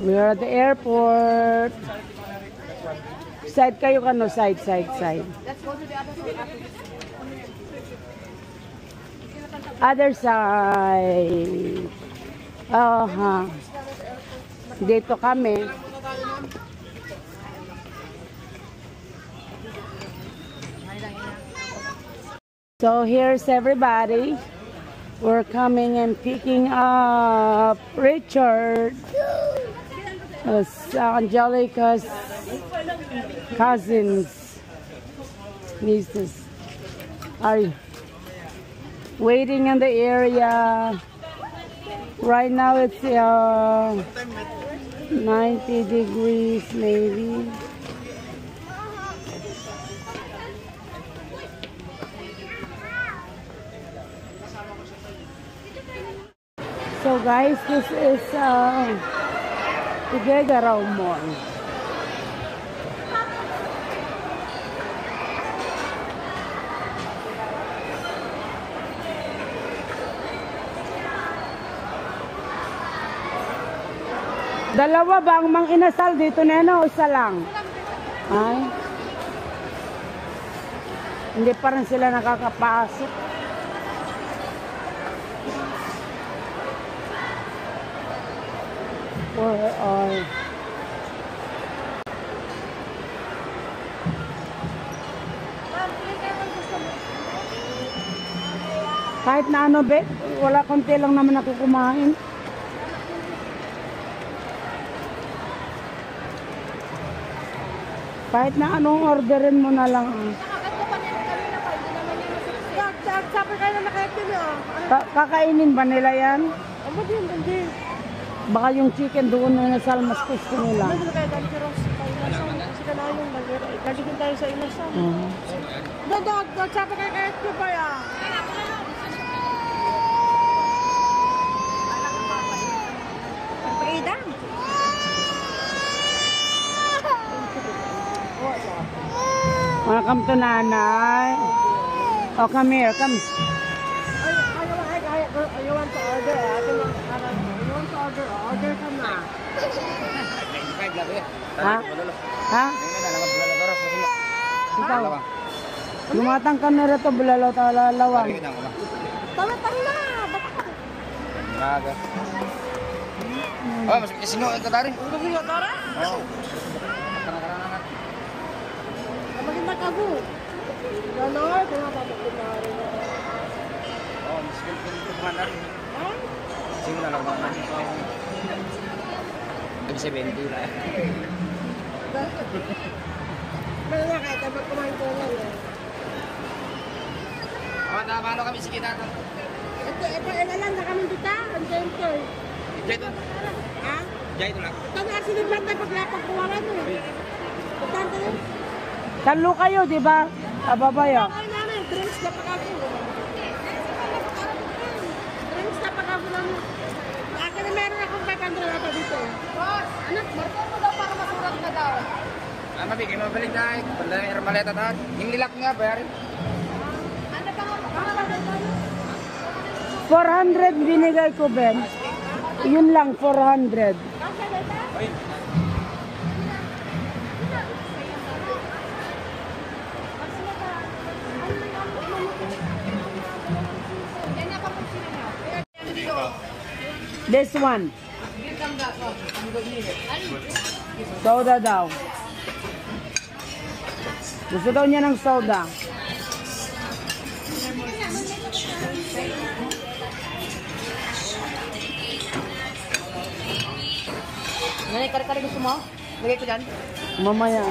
We are at the airport. Side kayo kano? Side. Let's go to the other side. Other side. Dito kami. So here's everybody. We're coming and picking up Richard. Angelica's cousins, nieces are waiting in the area. Right now it's 90 degrees maybe. So guys, this is Tuguegarao Mall. Dalawa ba ang mang inasal dito, Neno? Isa lang? Ay? Hindi pa rin sila nakakapasok. Kahit na ano, be, wala, konti lang naman ako kumain. Kahit na anong orderin mo na lang. Kakainin ba nila yan? Hindi. Baka yung chicken doon na nasa mas gusto nila. Galigin tayo sa inasal. Sapa kayo kahit ko pa yan. Pagpaidang. Welcome to nanay. Oh, come here, come. I want to order. Order ka na. Ha? Ha? Ikaw. Lumatang ka na rito, bulalaw talalawang. Tama na. Naga. Oh, mas sino ka tari? Hindi ka tara? Oo. Karang-karangan. Maganda ka bu. Ganon, kung mapapagkumari na. Oh, mas ko kumandar. Sino na lang ba? Ibig sabihin, hindi lang. Pero nga kahit dapat kumain ko lang eh. Oh, paano kami? Sige natin. Ito, ilan na kami dito? Ang center. Jay ito. Ha? Jay ito lang. Ito na asin lang tayo paglapag kuwaran mo. Ito na. Talo kayo, di ba? Ababaya. Ay namin, drinks na pag-ako. Drinks na pag-ako namin. Akin na meron akong 500 na pa dito. Boss, anak, marker mo daw para masurat na daw. Mabigay mo balik na. Pala yung maleta tayo. Yung nilak nga, bayarin. Ano pa nga? 400 binigay ko, Ben. Yun lang, 400. This one. Soda daw. Gusto daw niya ng soda. Nanay, kare-kare gusto mo? Lagay ko dyan. Mamaya.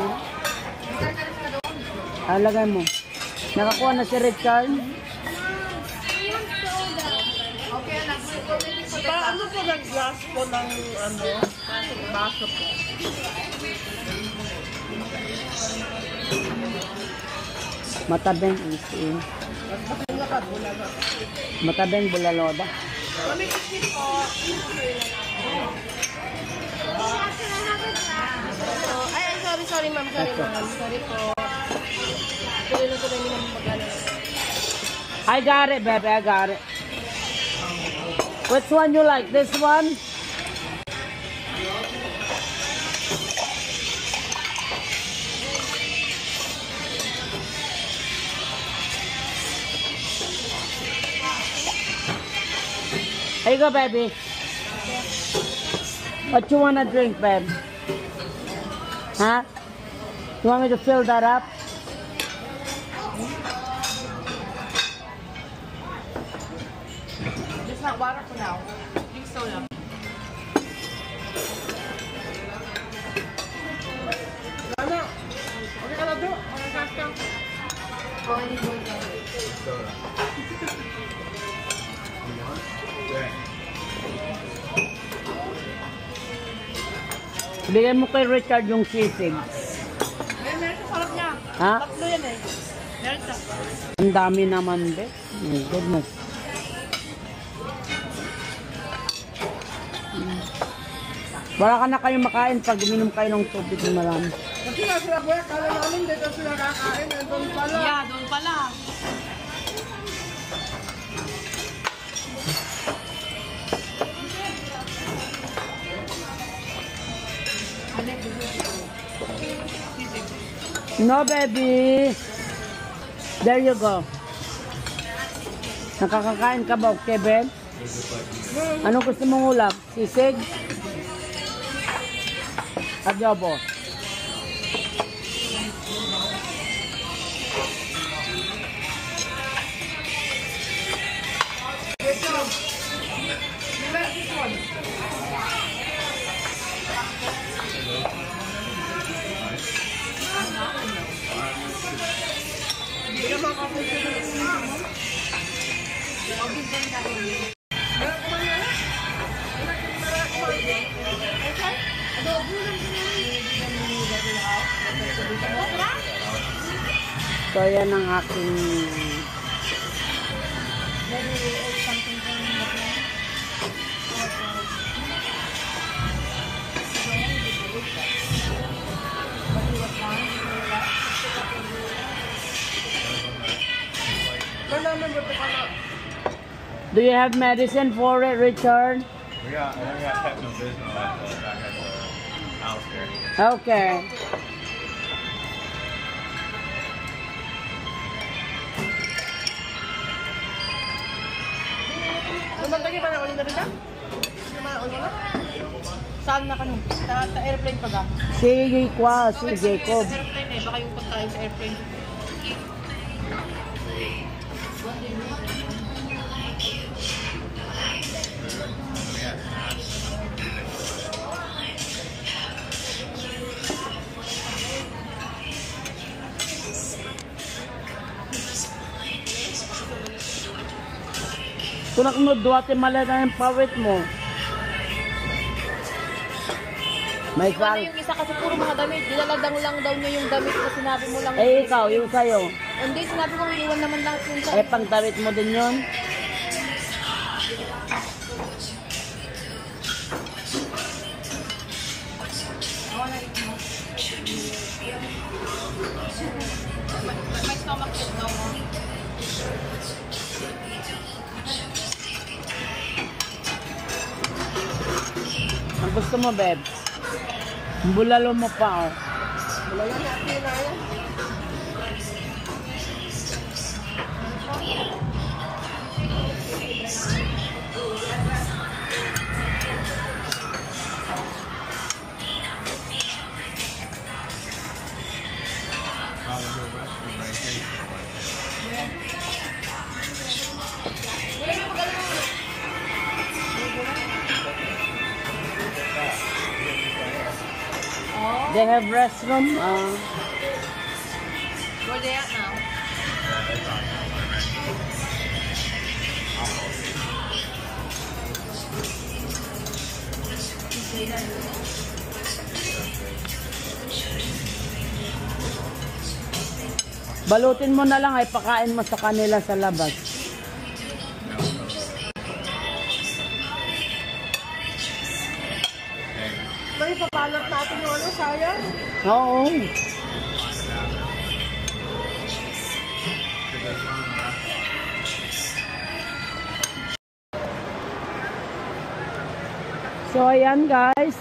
Lagay mo. Nakakuha na si Richard. Paano po nag-glass po ng baso po? Matabeng isi. Matabeng bulaloda. Ay, sorry ma'am. Sorry po. Tuloy lang ko na hindi naman magana. I got it, baby. I got it. Which one you like? This one? Here you go, baby. What you wanna drink, babe? Huh? You want me to fill that up? Just not water for now. Drink soda. Ano? Okay ka na doon? Okay ka na. Bigay mo kay Richard yung sisig. Meron sa sarap niya. Ha? Tatlo yan eh. Meron sa. Ang dami naman, be. My goodness. Wala ka na kayong makain pag uminom kayo ng tubig na marami. Kasi nasa buhay, kala namin dito sila kakain. Doon pala. Yeah, doon pala. No, baby. There you go. Nakakakain ka ba, Kevin? Anong gusto mong ulam? Sisig? Adobo. So, yan ang aking Do you have medicine for it, Richard? We got Pepto-Bismol back at the house there. Okay. Lumantagi ba na ulit na rin ka? Saan na ka nung? Sa airplane pa ba? Si Jacob. Sa airplane eh, baka yung pagkain sa airplane. Tunak mo, Guatemala na yung pawit mo. May Ano sal. yung isa kasi puro mga damit. Dilaladang lang daw niya yung damit na sinabi mo lang. Eh, ikaw, yung sa'yo. Hindi, sinabi ko iwan naman lang yung Eh, pang damit mo din yun. May stomach yun daw. Ang gusto mo, babe? Bulalo mo pa, oh. Wala na natin na yan. They have restroom. Where they at now? Balutin mo na lang ay pakain mo sa kanila sa labas. May papalat natin yung ano, sayang. Oo. So, ayan guys.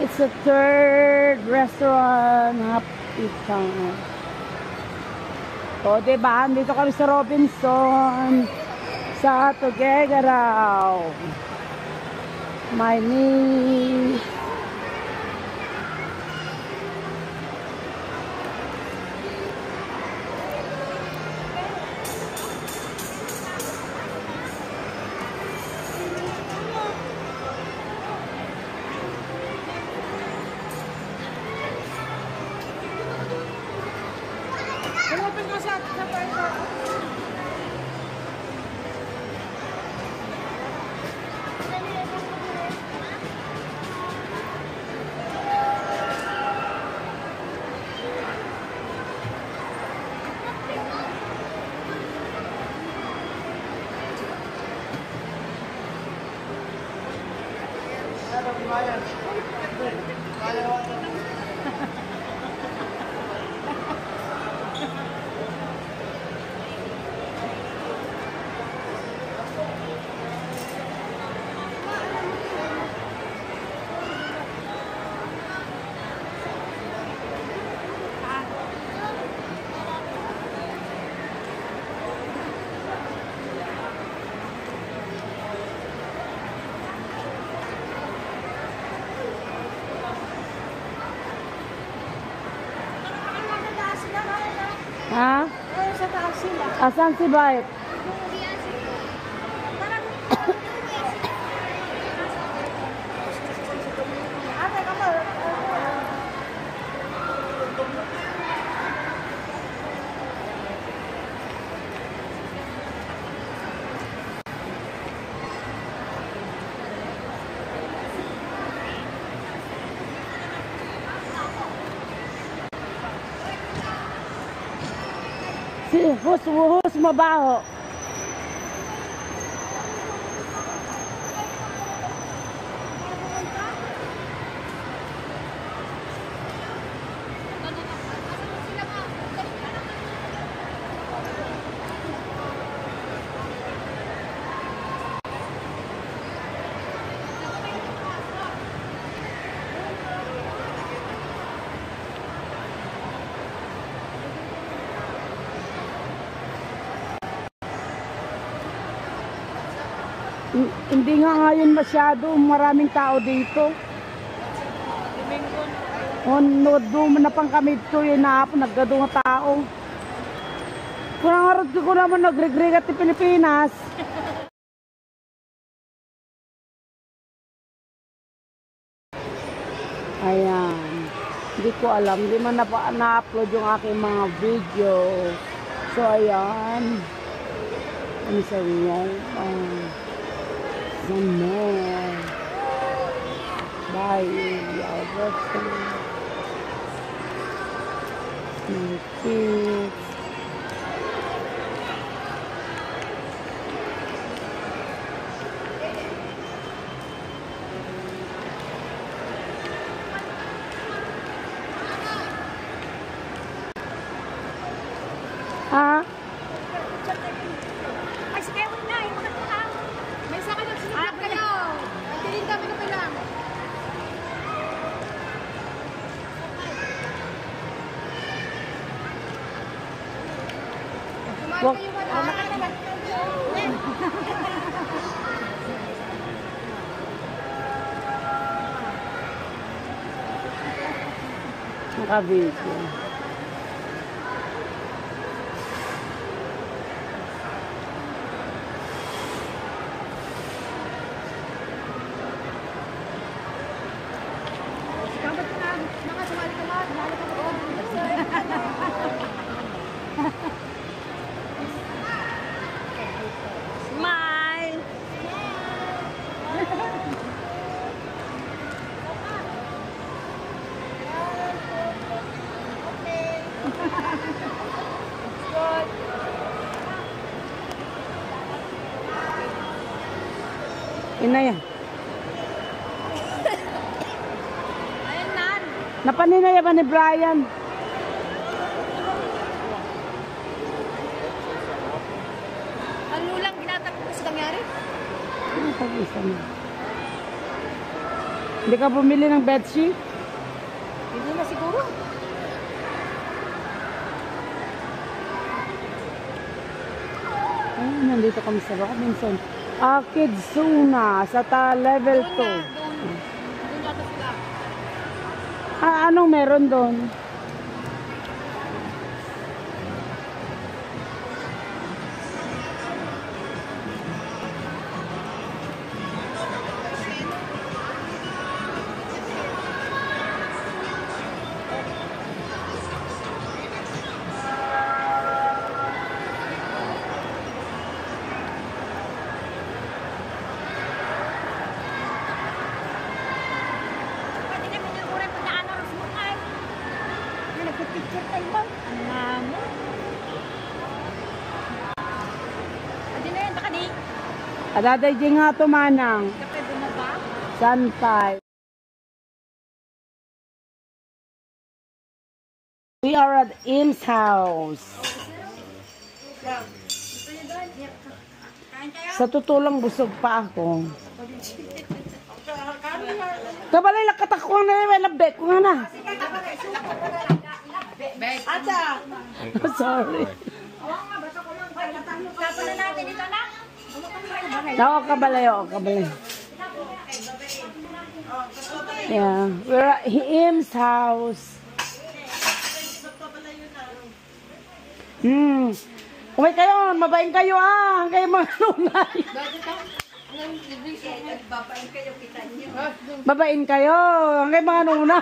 It's the third restaurant. Happy Town. O, diba? Dito kami sa Robinson. Sa Tuguegarao. My niece. Hanapin ko sa parko. Ha? Ay, sa taas sila. Asan si Bait? Ate, kapo. Si Hus Mabaho. Hindi nga ngayon masyado maraming tao dito. Doon na pang kami ito yun na po nagdado nga tao. Kung harap ko naman nagregregat sa Pilipinas. Ayan. Hindi ko alam. Hindi man na-upload yung aking mga video. So ayan. Ano sa inyo? Some more. Bye. My kids. Ah? Ay, sige, wait na. Imakat mo na. May isa ka lang sinublog kayo. Nagtiling kami na lang. Wag. Kayo wala. Naka-video. Kamat ka na. Mga sumali ka lahat. Mahalo ka doon. Smile! Ina yan. Ayan, Nan. Napaninaya ba ni Brian? Ano lang ginatakot ko sa nangyari? Ano pag-isa mo? Hindi ka bumili ng bedsheet? Hindi na siguro. Ay, Nandito kami sa Robinson. Kidzuna sa level 2. Doon yata sila. Anong meron doon? Pwede kami ng uray pag naano ang sumukay. Nagpipicture tayo ba? Ang namo. Pwede na yan, baka di. Adaday di nga to manang. Pwede na ba? Santay. We are at Im's house. Gusto niyo doon? Kain kayo? Sa totoo lang busog pa ako. Kabalay lang katakwa na yun. Labek ko nga na. Ata! Sorry. Tapos na natin ito na. Ako kabalay, ako kabalay. Yeah. We're at Im's house. Umay kayo, mabain kayo kayo mga nunay. Babain kayo, kayo mga nuna.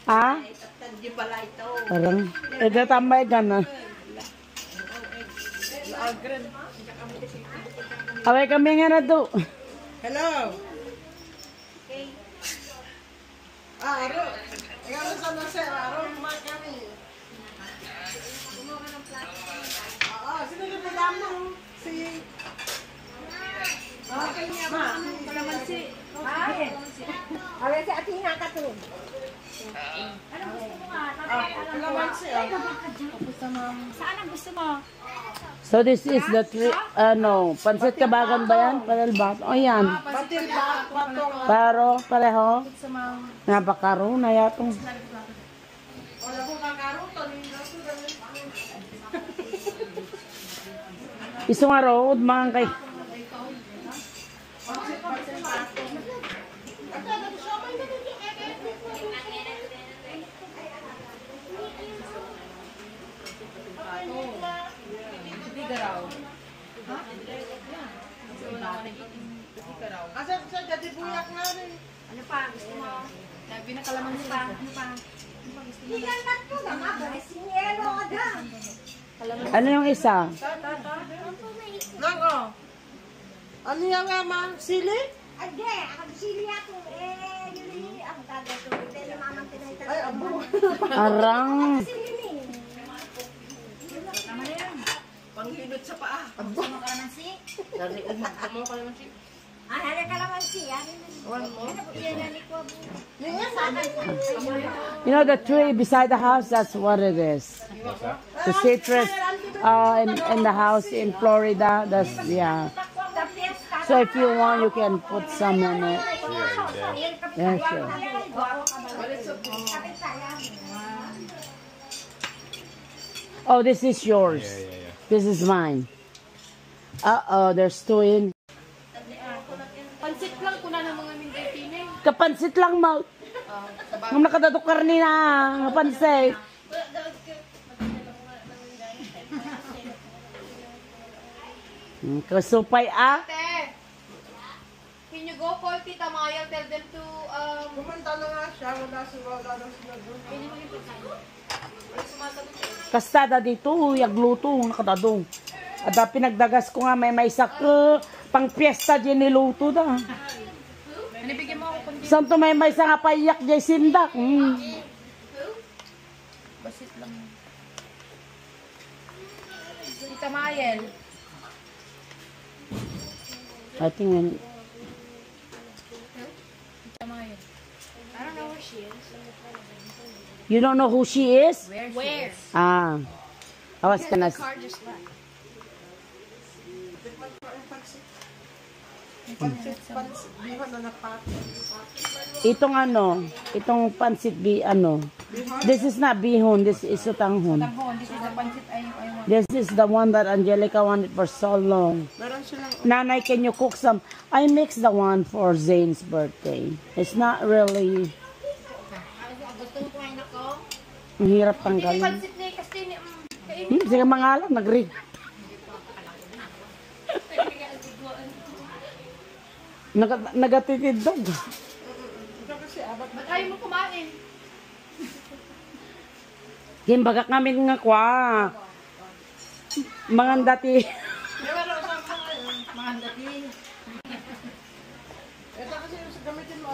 Ha? Parang, tambay ka na. Away kami nga na to. Hello. Aro. Ikaw sa nasa aro mga kami. Sino yung pagamo? Si Kalamansi. Away si Atina ka to. Ano gusto mo nga? kalamansi. Saan ang gusto mo? So this is the pansit kabagan ba yan? Panalbat? O yan. Patil ba? Patong. Paro, pareho. Napakaro na yatong. Wala ko kakaruto. Iso nga road, mga kay. Asa sa jadi buyak nga rin. Ano pa? Gusto mo? Pinakalamansi pa. Ano pa? Ano yung isa? Nako. Ano yung nga ma? Sili? Ay, abo. Arang. Panghinot sa paa. Gusto mo kalamansi? Dari umag ka mo kalamansi. Hari kalamansi. One more. You know the tree beside the house, that's what it is. The citrus in the house in Florida, that's, yeah. So if you want, you can put some in it. Yeah, sure. Oh, this is yours. This is mine. Uh-oh, there's two in. Pansit lang kuna ng mga mindetine. Kapansit lang, Mau. Nung nakadadukar ni na, kapansit. Kasupay, Can you go call Tita Maya? Tell them to Kumanta na nga siya. Wala na sila doon. Kastada dito, yagluto, nakadadong. At pinagdagas ko nga may sak pang piyesta dyan niluto da. Nabigyan mo ako kundi Santo may isa nga payak dyan sindak. basit lang. Tita Mayel. I think Tita Mayel. I don't know where she is. you don't know who she is? Where? I was gonna Car just left. Bihon na napati. Itong ano, itong pansit this is not bihon, this is sotanghon. This is the pancit I want. This is the one that Angelica wanted for so long. Meron silang Nanay, can you cook some? I mixed the one for Zane's birthday. It's not really, Gusto mo kumain ako? ang hirap tanggalin. Pancit ni kasi Sige mga alam, nag-rig. Nagatitid dog. ba't ayaw mo kumain? Gimbagak namin nga kwa. Mga dati.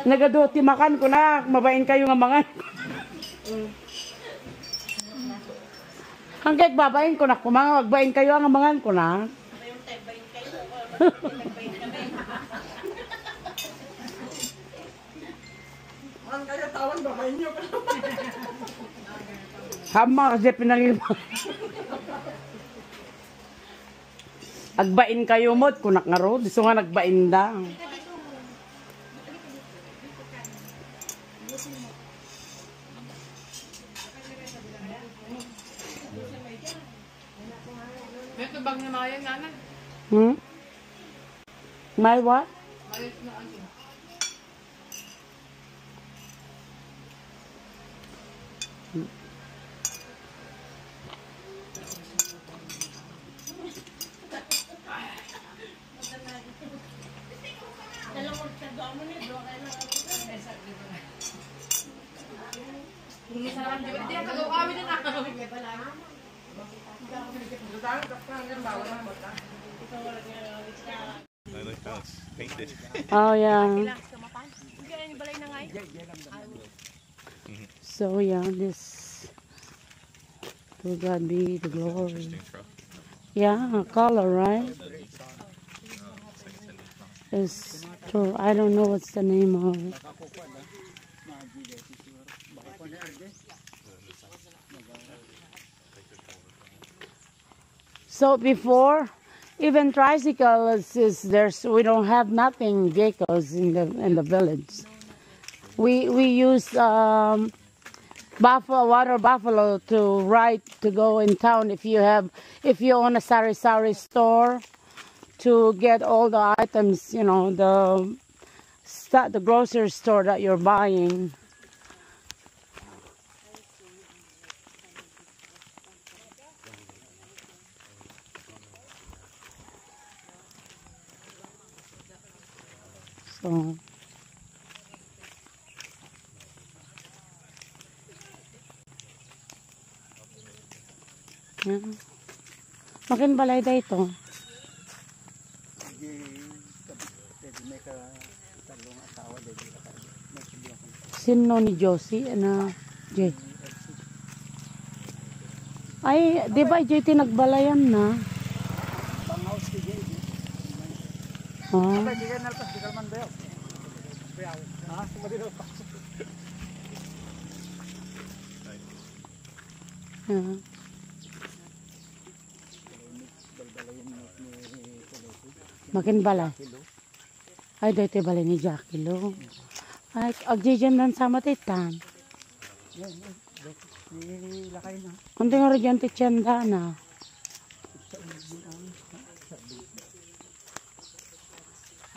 Nagaduti makan ko na. Mabain kayo nga mga. Hanggang babain ko na. Kung mga magbain kayo ang mga ko na. ang kaya tawan babae niyo. Hama kasi pinangin. Agbain kayo mo. Kunak nga ro. Gusto nga nagbain da. Ito bag ni Maya nana. My what? Hindi sa naman, di ba? Di ang kagawawi din ako. I like how it's painted. Oh yeah. Hindi ang balay na ngay. So yeah, this. To God be the glory. Yeah, color, right? It's true. I don't know what's the name of it. So before, even tricycles we don't have nothing vehicles in the village. We use water buffalo to ride to go in town if you own a sari store to get all the items, you know, the grocery store that you're buying. So makin balay da ito. Sino ni Josie? Ano? Jay. Ay, di ba Jay tinagbalayan na? Oh. Yeah. Makin balay. Ay, dito balay ni Jackie Lo. Ay, agjijan dan sama titan. Kunti nga rin dyan titsenda na.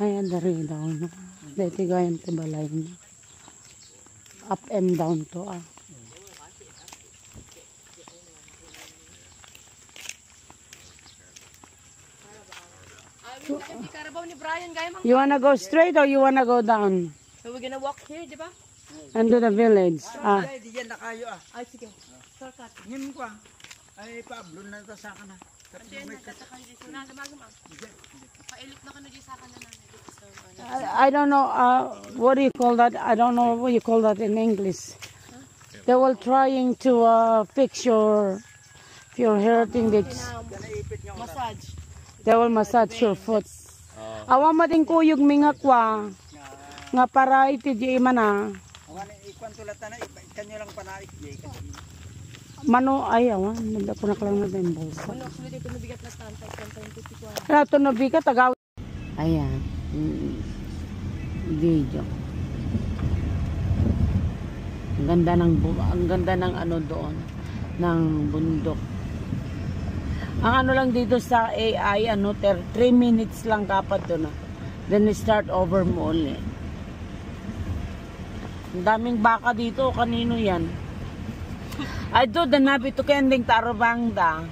Ay, ang dari daw na. Dito gayan ti balay niya. Up and down to ah. You wanna go straight or you wanna go down? So we're gonna walk here, di ba? Into the village. Ah. Ay, di yan na kayo ah. Ay, sige. Shortcut. Ngin ko ah. Ay, Pablo na ito sa akin ah. I don't know, what do you call that? I don't know what you call that in English. They were trying to fix if you're hurting this. Massage. They will massage your foot. Awa mo din kuyog minga kwa. Nga para iti di mana. Awan ikwan tulat na kanyo lang panaik di kasi. Mano ay awan, nanda ko na lang na bolsa. Ano, actually dito nabigat na stand, 10.50 ko. Ito nabigat agaw. Ayan. Video. Ang ganda ng ano doon, ng bundok. Ang ano lang dito sa AI, 3 minutes lang kapat doon. Then start over mo ulit. Ang daming baka dito, kanino yan? Ay do, danabi to kending tarobangda.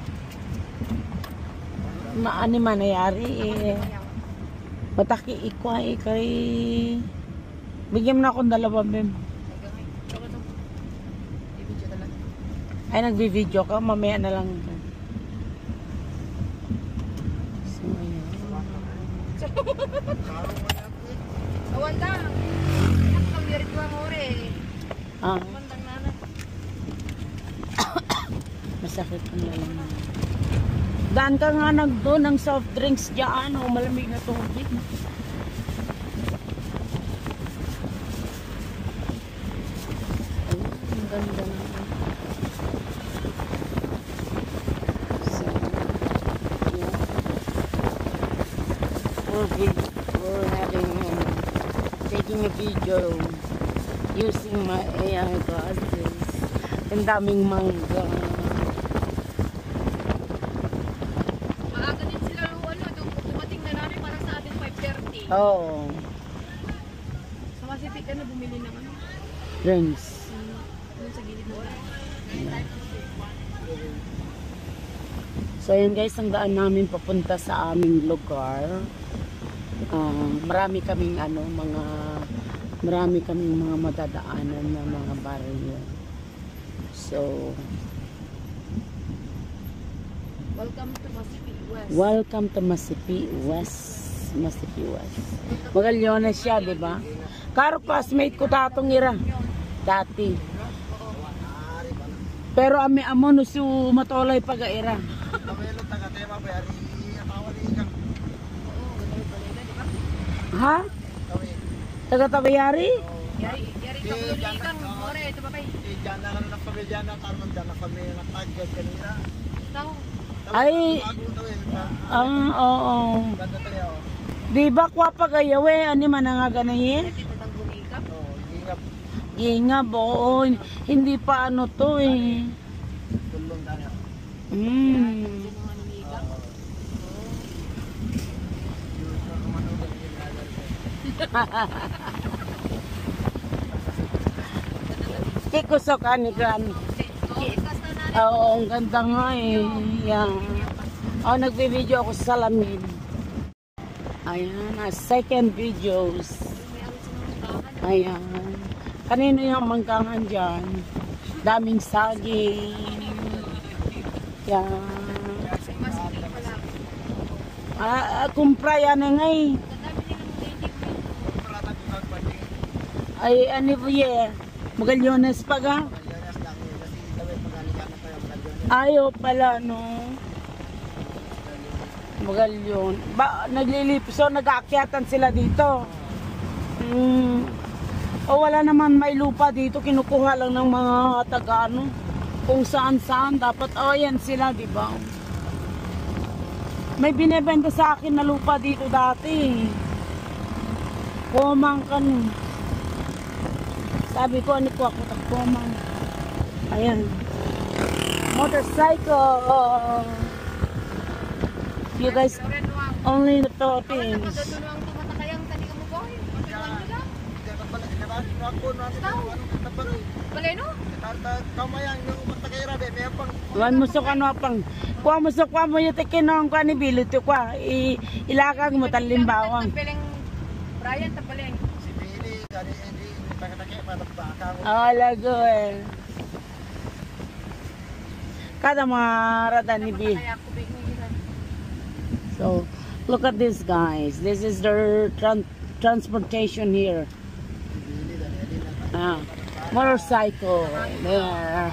Maani manayari eh. Mataki ikwa kay. Bigyan mo na akong 2, Bem. Ay, nagbi-video ka, mamaya na lang. So, ayan. Awanda. Nakakamirit mo more. Ah, Mandang nana. masakit ang lalang. Daan ka nga doon ng soft drinks dyan, malamig na tubig. Ay, ang ganda na. We're having taking a video using my AI glasses. Ang daming mangga. Maaga din sila dumating na namin para sa atin 5:30. Oh, Sa Pacific ka na bumili ng ano? drinks. Doon sa gilid mo. So yun guys, ang daan namin papunta sa aming lugar. Marami kaming mga madadaanan na mga barrio. So Welcome to Pacific West. welcome to Masipi West. Magalyones siya, di ba? Karo classmate ko tatong ira. Dati. Pero ami amo no su matolay pag-ira. Ha? Taga-tabayari? Yari ka mo ikan more ito ba kay? Diyan na ng pamilya na karon diyan na kami natagad kanina. Tao. Ay, oo. Ganda tayo. Di ba kwa pagayawe, ani man nga ganayin? Kita ng bunika. Oh, gingap Inga, oo. Hindi pa ano to eh. tulong tayo. Mm. Kikusok ani kan. Oo, ang ganda nga eh. Yan. Oh, nagbi-video ako sa salamin. Ayan, second videos. Ayan. Kanino yung mangkangan dyan? Daming saging. Yan. Kumpra yan na nga eh. Ay, ano po yeah. Magalyones pa ga? Ayaw pala, no? Magalyon. So, nag-aakyatan sila dito. O wala naman may lupa dito. Kinukuha lang ng mga taga-ano. Kung saan-saan. Dapat, yan sila, di ba? May binibenta sa akin na lupa dito dati. Komang kan. Sabi ko, ano ko ako komang. Ayan. Motorcycle. You guys, only in the Philippines. Wan mo so kano pang kuha mo so kuha mo yung tikinong kuha ni Bilo to kuha ilakag mo talimbawang. Brian tapaleng. Si Billy gani hindi takatake pa baka. Lago eh. Kada mga rata ni B. So, look at this guys. This is their transportation here. Motorcycle. There.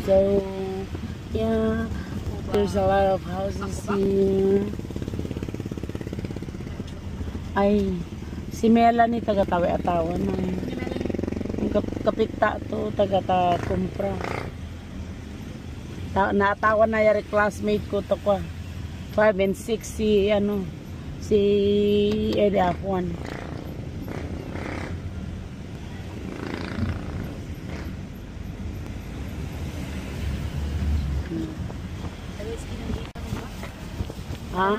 So, yeah. There's a lot of houses here. Ay, si Melanie taga-tawi-atawa na. Kapita to, taga-kumpra. Natawa na yari classmate ko to ko. 5 and 6 si Eddie Afwan. Ha?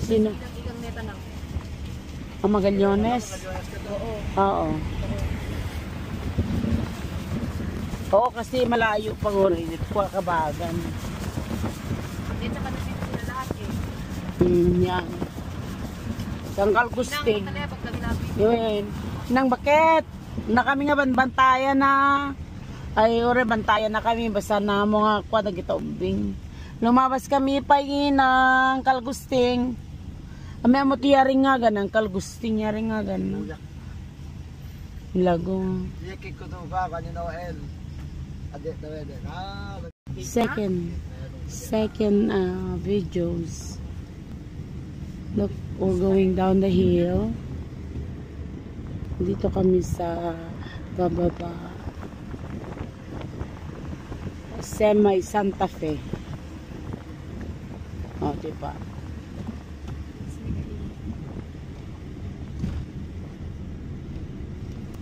Sino? Ilang neta na. Ang Magallones? Oo. Oo, kasi malayo pa rin. Kabagan. Dito ka na sila lahat eh. Yan. Tangkal Gusting. Nang pag naglabi. Yun. Nang bakit? Na kami nga bantayan na. Ay, ore, bantayan na kami. Basta na mga kwa nagitaumbing. Lumabas kami pa ng Kalgusting. Kami mo tiyaring nga ganang Kalgusting yaring nga ganang. Lago. Yeki ko to ba kanina Noel. Adet na wede. Second videos. Look, we're going down the hill. Dito kami sa bababa. Semi Santa Fe. O, diba?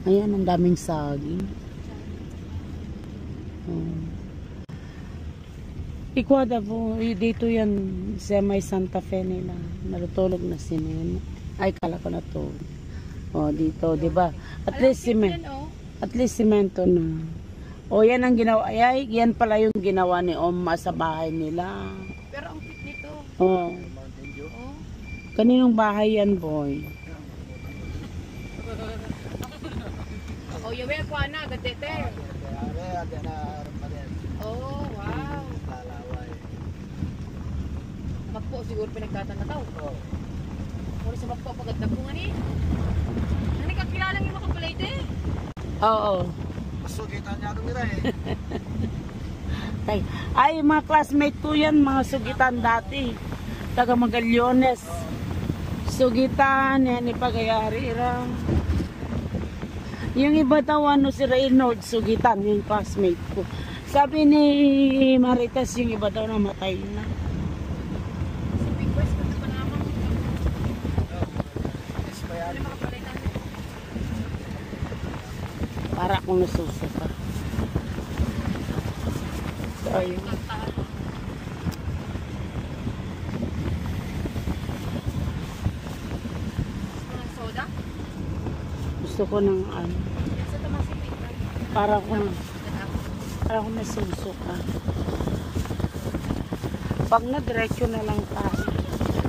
Ayan, ang daming saging. Ikwada po, dito yan, Semi Santa Fe nila. Natutulog na si Nene. Ay, kala ko natulog. O, dito, diba? At least simento na. O, yan ang ginawa. Ay, yan pala yung ginawa ni Oma sa bahay nila. Pero ang cute nito. O. Kaninong bahay yan, boy? Oh, yawe ko ana gadete. Oh, wow. Magpo siguro pinagtatan na tao. Puro sa magpo paganda po nga ni. Nani ka kilala ng mga kulite? Oo. Gusto kita niya nila Ay, mga classmate ko yan, mga sugitan dati. Taga Magallones. Sugitan, yan ipagayari lang. Yung iba daw, si Reynolds, sugitan, yung classmate ko. Sabi ni Maritas, yung iba daw namatay na. Si Big Boys ko na panamang. Ano mga palitan? Para akong nasusuka. So, ayun. Mga soda? Gusto ko ng Sa tumasipit ka. para akong nasusuka. Pag na-diretso na lang tayo.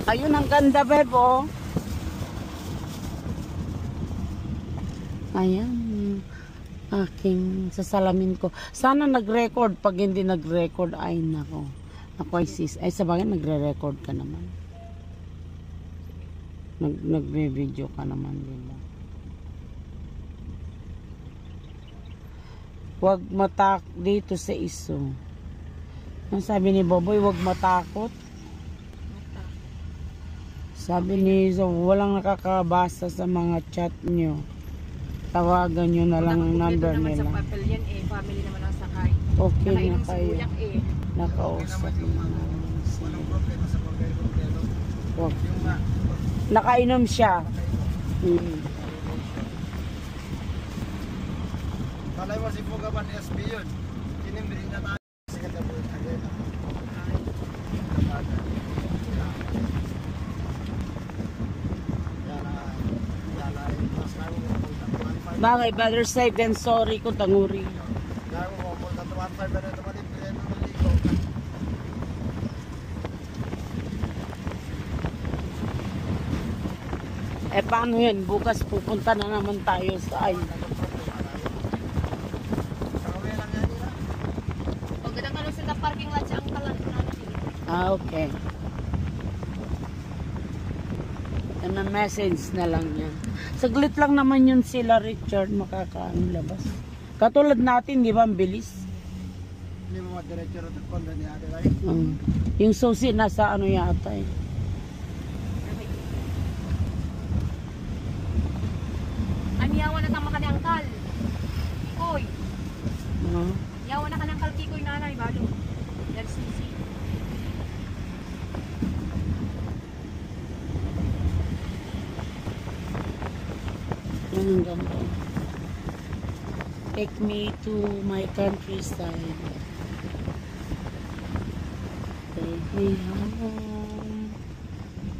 Ayun, ang ganda, bebo. Ayan. Aking sasalamin ko. Sana nag-record. Pag hindi nag-record, ay nako. Ako ay sis. Ay, sabagay, nagre-record ka naman. Nagbe-video ka naman, diba? Huwag matak dito sa iso. Ang sabi ni Boboy, huwag matakot. Sabi ni Zo, walang nakakabasa sa mga chat nyo. Tawagan nyo na lang ang number nila. Sa papel yan eh, family naman ang sakay. Okay na Nakainom si kayo. Kuyak eh. Nakausap naman. Walang problema sa pagkain. Wag. Yung nga, Nakainom siya. talay mo si Pugaban SB yun. Kinimbirin na tayo. Sikat na po yung agad. Bagay, better safe than sorry kung tanguri. Eh paano yun? Bukas pupunta na naman tayo sa ay. Pagkita ka sa parking lot sa ang kalan. Ah, okay. Message na lang yan. Saglit lang naman yun sila Richard makakaano labas. Katulad natin, di ba, ang bilis? Hindi mo madiretso rin kung gani ate tayo. Yung susi nasa ano yata eh. Aniyawan na tama ka ni Angkal. Kikoy. Uh-huh. Yawan na ka ng Angkal Kikoy nanay, balo. Ang ganda. Take me to my countryside. Take me home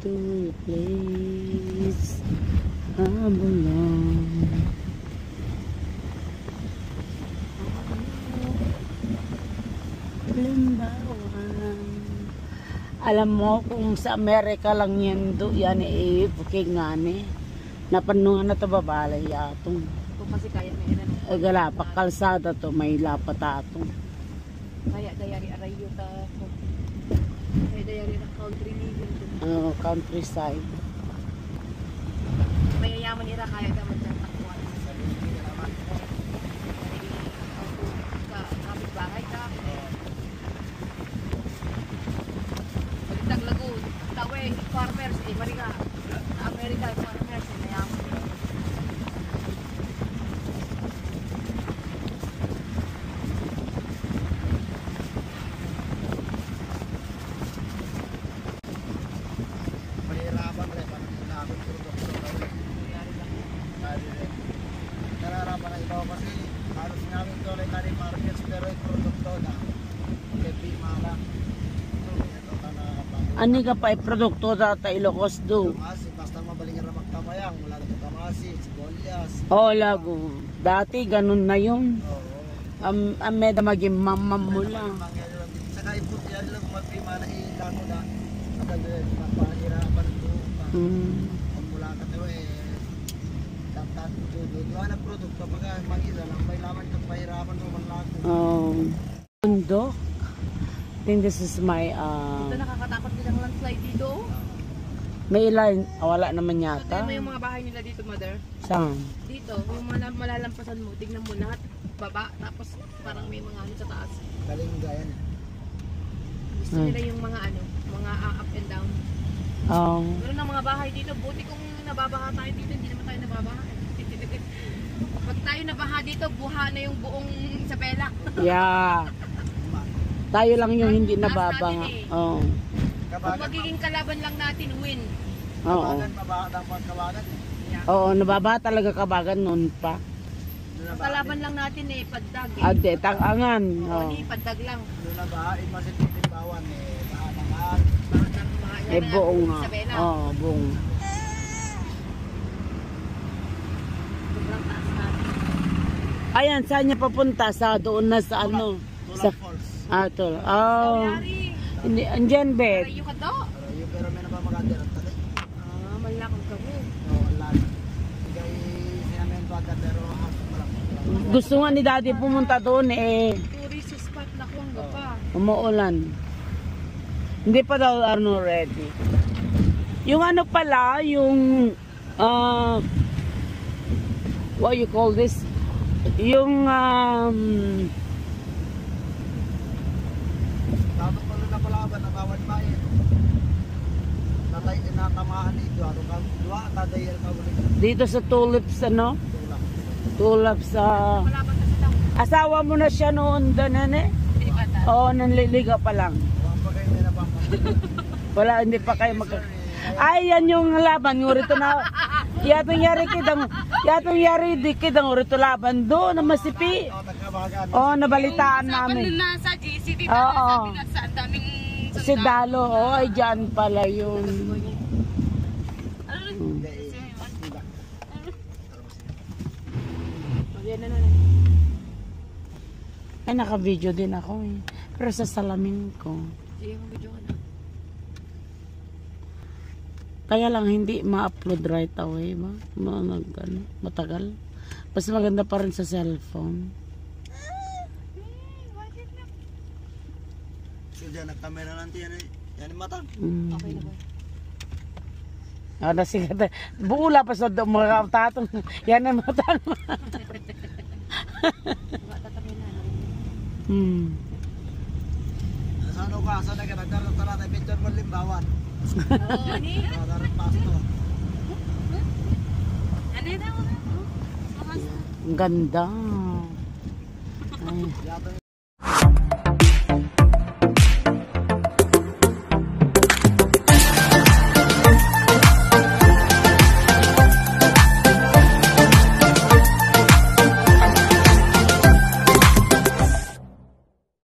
to the place I belong. Limbawan. Alam mo kung sa Amerika lang yan do, yan bukig nga ni. Napanungan na ito babalay atong. Kung kasi kaya na yun. Agala, pakalsada to, may lapat atong. Kaya dayari arayo ta. Kaya dayari na country living. Countryside. Mayayaman ira kaya naman dyan takbuhan. Kapit bahay ka. Balitag lagoon. Tawe, farmers, Marika. American farmers, mayaman. Mahirapan rin, parang sinabing produkto daw rin. Nararapan na ikaw kasi halos namin doon ay tari markets pero yung produkto na kepi mala. So, ito ka nakakapagod. Ani ka pa produkto data Ilocos do. Kamasi, basta mabaling na magtamayang, wala na po kamasi, sibolias. Oh, lago. Dati ganun na yun. Oo. Meda maging mamam mo lang. Saka ipot yan lang, magpima na ilan mo na. Agad napahirapan ito. Kung mula ka ito tantan ito. Doon na produkto, pagka mag-ila lang, may laman itong pahirapan mo man lago. Bundok. I think this is my Ito nakakatakot nilang landslide dito. may ilan, wala naman Ito yata. mo yung mga bahay nila dito, mother. Saan? Dito, yung mga malalampasan mo, tignan mo lahat baba, tapos parang may mga ano sa taas. Galing gayan. Gusto nila yung mga ano, mga up and down. Meron ng mga bahay dito, buti kung nababaha tayo dito, hindi naman tayo nababaha. Pag tayo nabaha dito, buha na yung buong Isabela. Yeah. Tayo lang yung hindi nababanga. Oh. Kung Kabagan, magiging kalaban lang natin, win. Oo. kabagan, dapat kabagan. Oo, nababa talaga kabagan noon pa. Ang kalaban lang natin paddag eh. Ade, tangangan. Oo, Oh. ni paddag lang. Doon na ba, imasititin bawan bahan. Bakit ang mga yan Eh, na buong nga. Isabela. Oo, buong. Sobrang taas natin. Ayan, saan niya papunta? Sa doon na sa ano? Sa, Tulak Falls. to. Oh. Yari. Hindi, andyan, bet. Arayo ka to. Pero may napamagadir ang tali. Malakang ka mo. Oo, wala. Higay sinamin pa agad pero walang. Gusto nga ni daddy pumunta doon Tourist spot na kung pa. umuulan. Hindi pa daw ano ready. Yung ano pala, yung what you call this? Yung Dapat pala na palaban na bawat bayan. Natamaan ito. Ano ka? Dua, tadayal ka ulit. dito sa tulips ano? Tulak. Tulips Malaban na sila. asawa mo na siya noon doon Hindi pa ta. Oo, nanliliga pa lang. Huwag pa kayo may napamang. Wala, hindi pa kayo Ay, yan yung laban. Yung rito na, yatong yari di kitang rito laban doon na masipi. Oo, nagkabagan. Oo, nabalitaan namin. na sa GC dito, Oo. sabi na sa daming Si Dalo, oh, ay dyan pala yun. Hindi, iba. Yan na. Ay, naka-video din ako eh. Pero sa salamin ko. Sige, mag-video ka na. Kaya lang hindi ma-upload right away ba? Matagal. Mas maganda pa rin sa cellphone. So dyan, nagkamera natin yan eh. Yan yung mata. Okay na ba? Ano sige, buula pa sa mga tatong. Yan ang matang. Tatamay na. Sa ano ka? Sa nagkaroon tayo picture mo limbawan. Oo, ani? Darat pasto. Ano na? Ang ganda. Ay. Yato